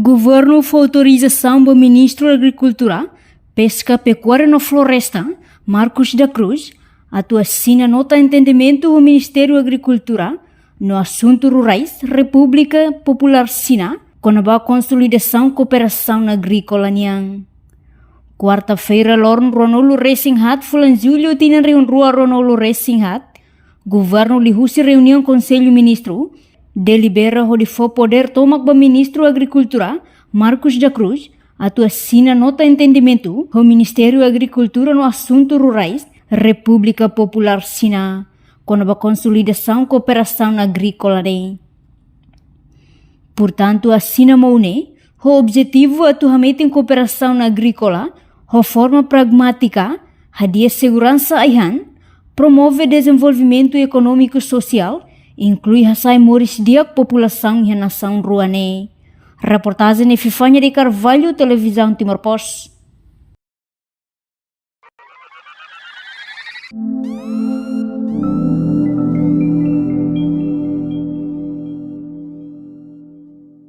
Governo foi autorização do Ministro da Agricultura, Pesca, Pecuária e Floresta, Marcos da Cruz, assina nota de entendimento do Ministério da Agricultura no assunto rurais, República Popular China, com a consolidação da cooperação agrícola. Quarta-feira, Lorne Ronaldo Racinghat, Fulan Julho, tinha reunião Ronaldo Racinghat, governo lihusi reunião Conselho Ministro, delibera onde for poder tomar o Ministro da Agricultura, Marcos da Cruz, assina nota de entendimento do Ministério da Agricultura no assunto rurais, República Popular China, com a consolidação da cooperação agrícola. Portanto, assina Moune, o objetivo atualmente em cooperação agrícola, de forma pragmática, a segurança aihan, promove desenvolvimento econômico e social, inclui a moris dia população e a nação ruane. Reportagem de Fifanha de Carvalho, Televisão Timor-Poste.